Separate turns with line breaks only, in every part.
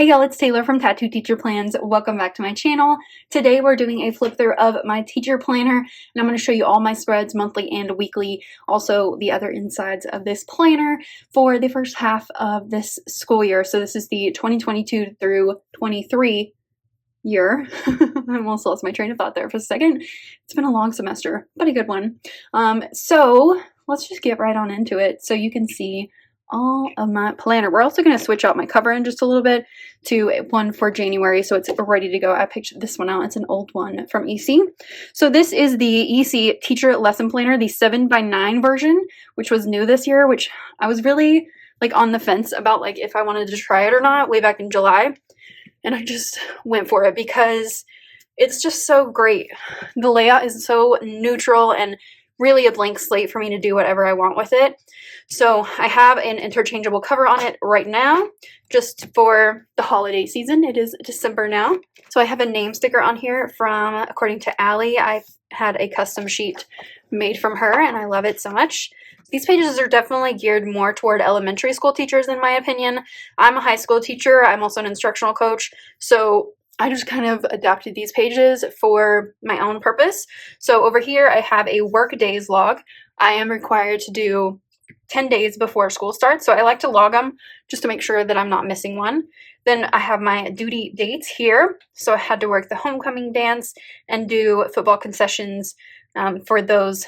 Hey y'all, it's Taylor from Tattooed Teacher Plans. Welcome back to my channel. Today we're doing a flip through of my teacher planner, and I'm going to show you all my spreads, monthly and weekly, also the other insides of this planner for the first half of this school year. So this is the 2022 through 23 year. I almost lost my train of thought there for a second. It's been a long semester, but a good one. So let's just get right on into it so you can see all of my planner. We're also going to switch out my cover in just a little bit to one for January, so it's ready to go. I picked this one out. It's an old one from EC. So this is the EC Teacher Lesson Planner, the 7x9 version, which was new this year, which I was really like on the fence about like if I wanted to try it or not way back in July. And I just went for it because it's just so great. The layout is so neutral and really a blank slate for me to do whatever I want with it. So I have an interchangeable cover on it right now, just for the holiday season. It is December now. So I have a name sticker on here from, according to Allie, I had a custom sheet made from her and I love it so much. These pages are definitely geared more toward elementary school teachers in my opinion. I'm a high school teacher. I'm also an instructional coach. So I just kind of adapted these pages for my own purpose. So over here, I have a work days log. I am required to do 10 days before school starts. So I like to log them just to make sure that I'm not missing one. Then I have my duty dates here. So I had to work the homecoming dance and do football concessions for those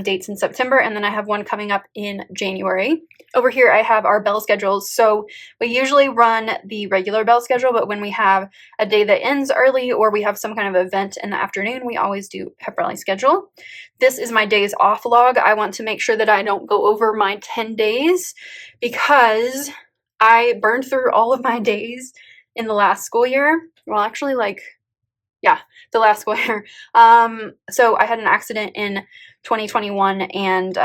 dates in September, and then I have one coming up in January. Over here I have our bell schedules. So we usually run the regular bell schedule, but when we have a day that ends early or we have some kind of event in the afternoon, we always do pep rally schedule. This is my days off log. I want to make sure that I don't go over my 10 days because I burned through all of my days in the last school year. Well, actually the last school year. So I had an accident in 2021 and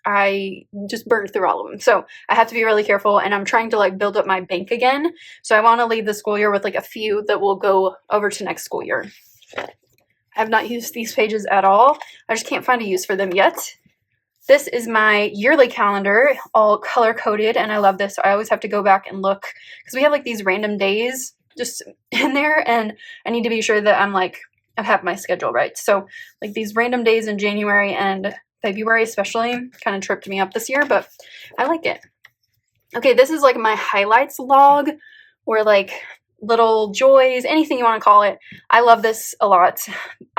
I just burned through all of them. So I have to be really careful and I'm trying to like build up my bank again. So I want to leave the school year with like a few that will go over to next school year. I have not used these pages at all. I just can't find a use for them yet. This is my yearly calendar, all color coded, and I love this. So I always have to go back and look because we have like these random days just in there and I need to be sure that I have my schedule right. So like these random days in January and February especially kind of tripped me up this year, but I like it. Okay, this is like my highlights log or like little joys, anything you want to call it. I love this a lot.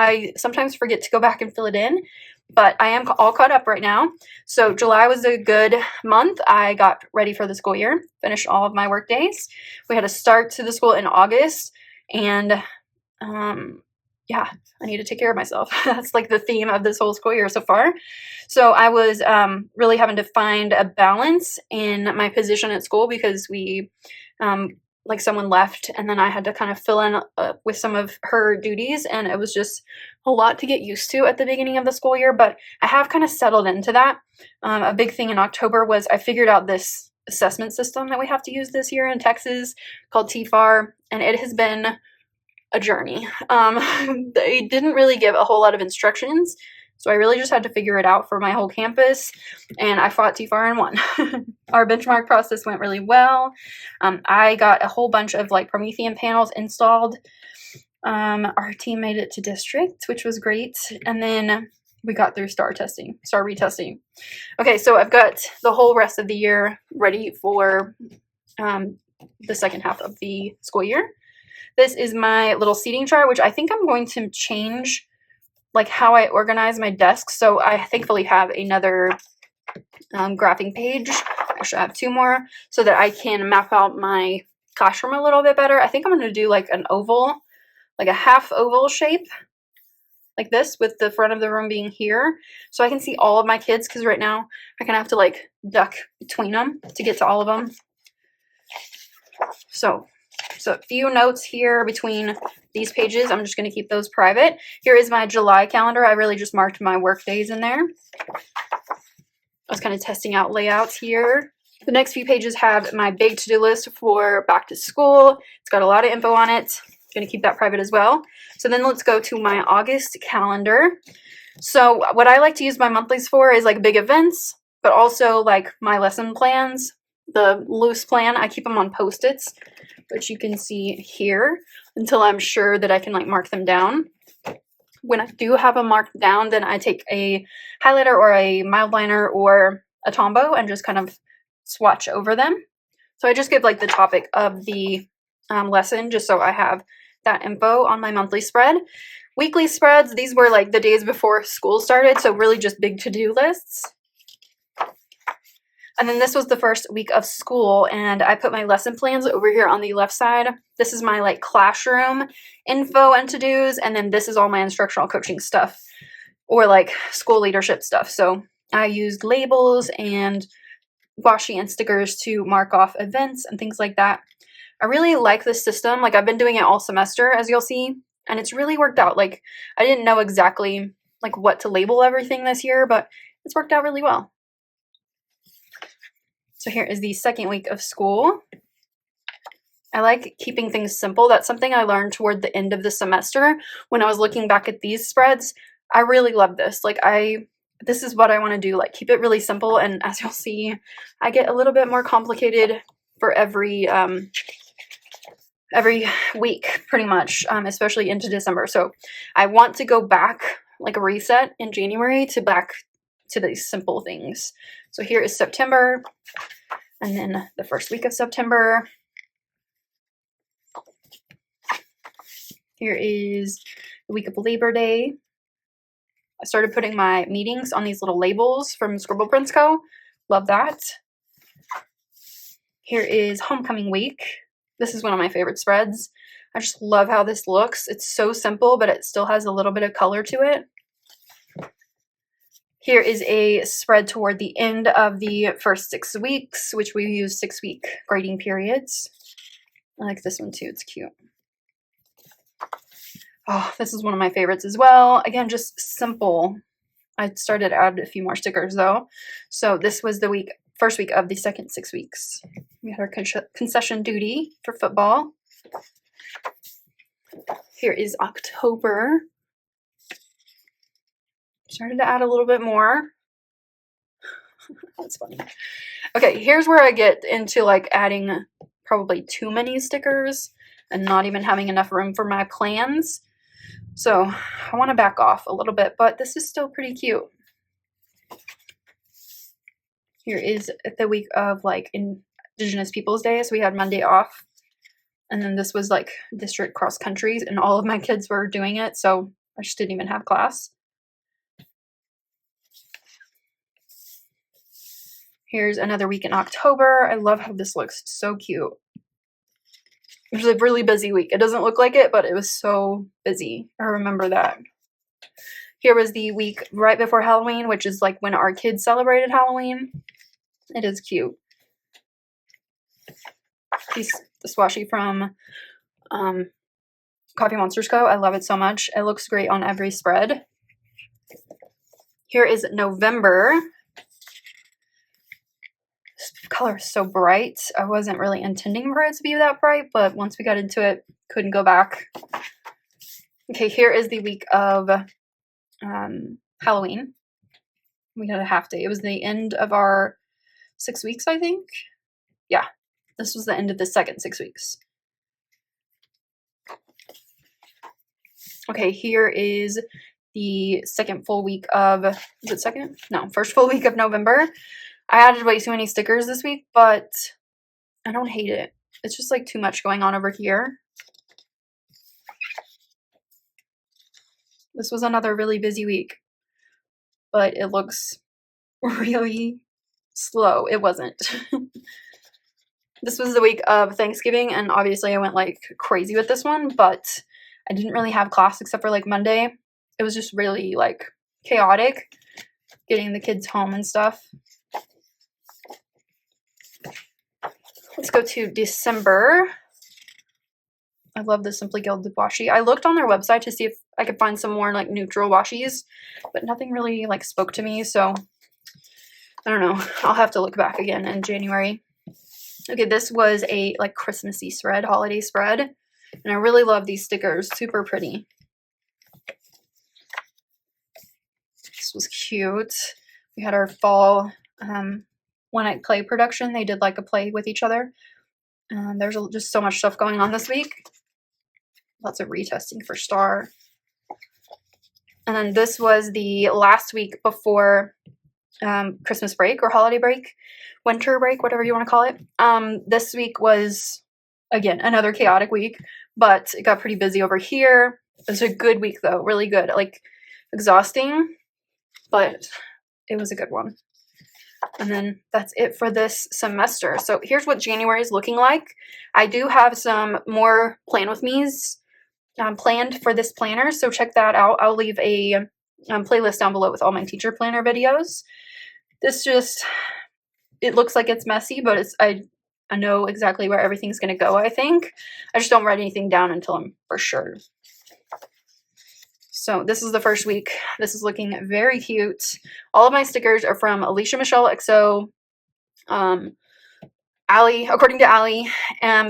I sometimes forget to go back and fill it in, but I am all caught up right now. So July was a good month. I got ready for the school year, finished all of my work days. We had a start to the school in August, and yeah, I need to take care of myself. That's like the theme of this whole school year so far. So I was really having to find a balance in my position at school because we like someone left and then I had to kind of fill in with some of her duties, and it was just a lot to get used to at the beginning of the school year, but I have kind of settled into that. A big thing in October was I figured out this assessment system that we have to use this year in Texas called TFAR, and it has been a journey. They didn't really give a whole lot of instructions, so I really just had to figure it out for my whole campus, and I fought TFAR and won. Our benchmark process went really well. I got a whole bunch of like Promethean panels installed. Our team made it to district, which was great, and then we got through star retesting. Okay, so I've got the whole rest of the year ready for the second half of the school year. This is my little seating chart, which I think I'm going to change like how I organize my desk. So I thankfully have another graphing page. I should have two more so that I can map out my classroom a little bit better. I think I'm going to do like an oval, like a half oval shape like this with the front of the room being here. So I can see all of my kids because right now I kind of have to like duck between them to get to all of them. So a few notes here between these pages. I'm just going to keep those private. Here is my July calendar. I really just marked my work days in there. I was kind of testing out layouts here. The next few pages have my big to-do list for back to school. It's got a lot of info on it. I'm going to keep that private as well. So then let's go to my August calendar. So what I like to use my monthlies for is like big events, but also like my lesson plans The loose plan, I keep them on Post-its, which you can see here until I'm sure that I can like mark them down. When I do have them marked down, then I take a highlighter or a mild liner or a Tombow and just kind of swatch over them. So I just give like the topic of the lesson just so I have that info on my monthly spread. Weekly spreads, these were like the days before school started, so really just big to-do lists. And then this was the first week of school, and I put my lesson plans over here on the left side. This is my like classroom info and to-dos, and then this is all my instructional coaching stuff or like school leadership stuff. So I used labels and washi and stickers to mark off events and things like that. I really like this system. Like I've been doing it all semester, as you'll see, and it's really worked out. Like I didn't know exactly like what to label everything this year, but it's worked out really well. So here is the second week of school. I like keeping things simple. That's something I learned toward the end of the semester when I was looking back at these spreads. I really love this. Like this is what I want to do, like keep it really simple. And as you'll see, I get a little bit more complicated for every week pretty much, especially into December. So I want to go back, like a reset in January back to these simple things. So here is September, and then the first week of September. Here is the week of Labor Day. I started putting my meetings on these little labels from Scribble Prints Co. Love that. Here is Homecoming Week. This is one of my favorite spreads. I just love how this looks. It's so simple, but it still has a little bit of color to it. Here is a spread toward the end of the first 6 weeks, which we use 6-week grading periods. I like this one too, it's cute. Oh, this is one of my favorites as well. Again, just simple. I started to add a few more stickers though. So this was the first week of the second 6 weeks. We had our concession duty for football. Here is October. Started to add a little bit more. That's funny. Okay, here's where I get into like adding probably too many stickers and not even having enough room for my plans. So I want to back off a little bit, but this is still pretty cute. Here is the week of like Indigenous Peoples Day. So we had Monday off. And then this was like district cross country, and all of my kids were doing it. So I just didn't even have class. Here's another week in October. I love how this looks. So cute. It was a really busy week. It doesn't look like it, but it was so busy. I remember that. Here was the week right before Halloween, which is like when our kids celebrated Halloween. It is cute. This washi from Coffee Monsters Co. I love it so much. It looks great on every spread. Here is November. This color is so bright. I wasn't really intending for it to be that bright, but once we got into it, couldn't go back. Okay, here is the week of Halloween. We had a half day. It was the end of our 6 weeks, I think. Yeah, this was the end of the second 6 weeks. Okay, here is the second full week of, is it second? No, first full week of November. I added way too many stickers this week, but I don't hate it. It's just like too much going on over here. This was another really busy week, but it looks really slow. It wasn't. This was the week of Thanksgiving, and obviously I went like crazy with this one, but I didn't really have class except for like Monday. It was just really like chaotic getting the kids home and stuff. Let's go to December. I love the Simply Gilded washi. I looked on their website to see if I could find some more like neutral washis, but nothing really like spoke to me, so I don't know. I'll have to look back again in January. Okay, this was a like Christmassy spread, holiday spread, and I really love these stickers. Super pretty. This was cute. We had our fall one-act play production. They did like a play with each other. There's just so much stuff going on this week. Lots of retesting for Star. And then this was the last week before Christmas break or holiday break, winter break, whatever you want to call it. This week was, again, another chaotic week, but it got pretty busy over here. It was a good week though, really good. Like exhausting, but it was a good one. And then that's it for this semester. So here's what January is looking like. I do have some more plan with me's planned for this planner, so check that out. I'll leave a playlist down below with all my teacher planner videos. This just, it looks like it's messy, but it's I know exactly where everything's going to go, I think. I just don't write anything down until I'm for sure. So this is the first week. This is looking very cute. All of my stickers are from Alicia Michelle XO, Allie, according to Allie,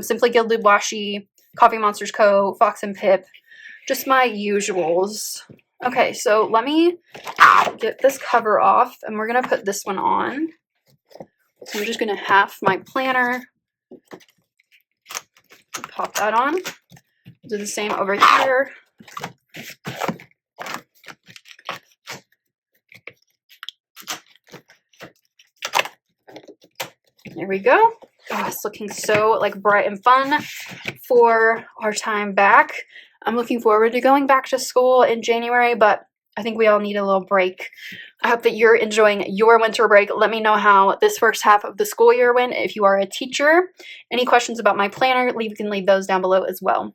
Simply Gilded Washi, Coffee Monsters Co., Fox and Pip, just my usuals. Okay, so let me get this cover off, and we're going to put this one on. I'm just going to half my planner, pop that on, do the same over here. There we go. Oh, it's looking so like bright and fun for our time back. I'm looking forward to going back to school in January, but I think we all need a little break. I hope that you're enjoying your winter break. Let me know how this first half of the school year went if you are a teacher. Any questions about my planner, you can leave those down below as well.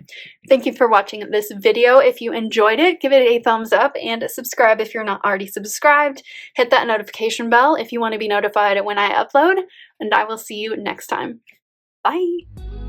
Thank you for watching this video. If you enjoyed it, give it a thumbs up and subscribe if you're not already subscribed. Hit that notification bell if you want to be notified when I upload, and I will see you next time. Bye!